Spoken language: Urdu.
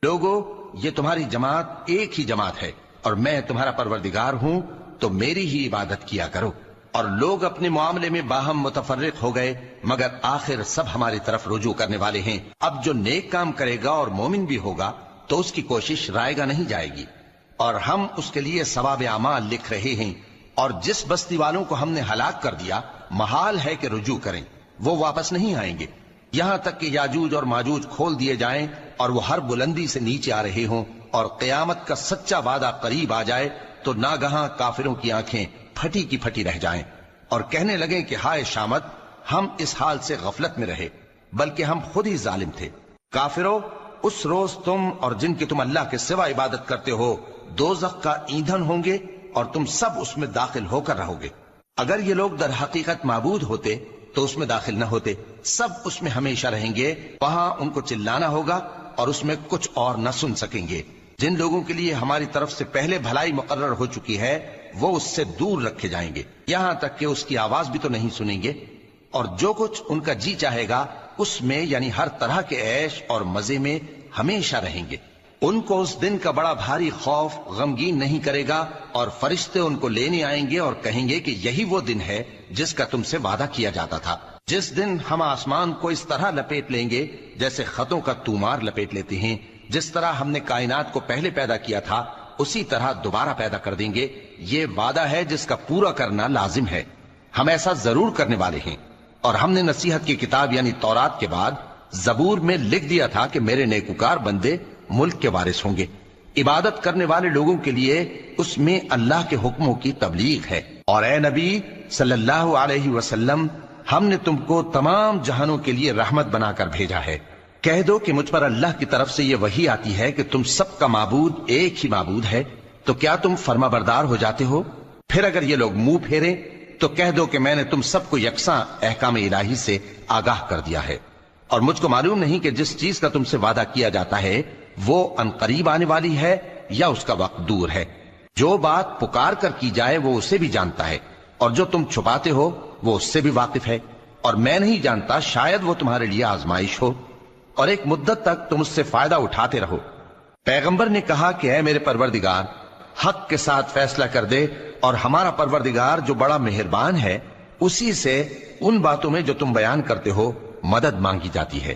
لوگو یہ تمہاری جماعت ایک ہی جماعت ہے اور میں تمہارا پروردگار ہوں، تو میری ہی عبادت کیا کرو۔ اور لوگ اپنے معاملے میں باہم متفرق ہو گئے، مگر آخر سب ہماری طرف رجوع کرنے والے ہیں۔ اب جو نیک کام کرے گا اور مومن بھی ہوگا تو اس کی کوشش رائے گا نہیں جائے گی، اور ہم اس کے لیے ثواب اعمال لکھ رہے ہیں۔ اور جس بستی والوں کو ہم نے ہلاک کر دیا، محال ہے کہ رجوع کریں، وہ واپس نہیں آئیں گے، یہاں تک کہ یاجوج اور ماجوج کھول دیے جائیں اور وہ ہر بلندی سے نیچے آ رہے ہوں، اور قیامت کا سچا وعدہ قریب آ جائے تو ناگہاں کافروں کی آنکھیں پھٹی کی پھٹی رہ جائیں اور کہنے لگیں کہ ہائے شامت، ہم اس حال سے غفلت میں رہے، بلکہ ہم خود ہی ظالم تھے۔ کافروں، اس روز تم اور جن کی تم اللہ کے سوا عبادت کرتے ہو دوزخ کا ایندھن ہوں گے، اور تم سب اس میں داخل ہو کر رہو گے۔ اگر یہ لوگ در حقیقت معبود ہوتے تو اس میں داخل نہ ہوتے، سب اس میں ہمیشہ رہیں گے، وہاں ان کو چلانا ہوگا اور اس میں کچھ اور نہ سن سکیں گے۔ جن لوگوں کے لیے ہماری طرف سے پہلے بھلائی مقرر ہو چکی ہے وہ اس سے دور رکھے جائیں گے، یہاں تک کہ اس کی آواز بھی تو نہیں سنیں گے، اور جو کچھ ان کا جی چاہے گا اس میں، یعنی ہر طرح کے عیش اور مزے میں ہمیشہ رہیں گے۔ ان کو اس دن کا بڑا بھاری خوف غمگین نہیں کرے گا، اور فرشتے ان کو لینے آئیں گے اور کہیں گے کہ یہی وہ دن ہے جس کا تم سے وعدہ کیا جاتا تھا، جس دن ہم آسمان کو اس طرح لپیٹ لیں گے جیسے خطوں کا تومار لپیٹ لیتے ہیں۔ جس طرح ہم نے کائنات کو پہلے پیدا کیا تھا اسی طرح دوبارہ پیدا کر دیں گے، یہ وعدہ ہے جس کا پورا کرنا لازم ہے، ہم ایسا ضرور کرنے والے ہیں۔ اور ہم نے نصیحت کی کتاب یعنی تورات کے بعد زبور میں لکھ دیا تھا کہ میرے نیکوکار بندے ملک کے وارث ہوں گے۔ عبادت کرنے والے لوگوں کے لیے اس میں اللہ کے حکموں کی تبلیغ ہے۔ اور اے نبی صلی اللہ علیہ وسلم، ہم نے تم کو تمام جہانوں کے لیے رحمت بنا کر بھیجا ہے۔ کہہ دو کہ مجھ پر اللہ کی طرف سے یہ وحی آتی ہے کہ تم سب کا معبود ایک ہی معبود ہے، تو کیا تم فرما بردار ہو جاتے ہو؟ پھر اگر یہ لوگ منہ پھیریں تو کہہ دو کہ میں نے تم سب کو یکساں احکام الہی سے آگاہ کر دیا ہے، اور مجھ کو معلوم نہیں کہ جس چیز کا تم سے وعدہ کیا جاتا ہے وہ عنقریب آنے والی ہے یا اس کا وقت دور ہے۔ جو بات پکار کر کی جائے وہ اسے بھی جانتا ہے، اور جو تم چھپاتے ہو وہ اس سے بھی واقف ہے، اور میں نہیں جانتا شاید وہ تمہارے لیے آزمائش ہو، اور ایک مدت تک تم اس سے فائدہ اٹھاتے رہو۔ پیغمبر نے کہا کہ اے میرے پروردگار، حق کے ساتھ فیصلہ کر دے، اور ہمارا پروردگار جو بڑا مہربان ہے اسی سے ان باتوں میں جو تم بیان کرتے ہو مدد مانگی جاتی ہے۔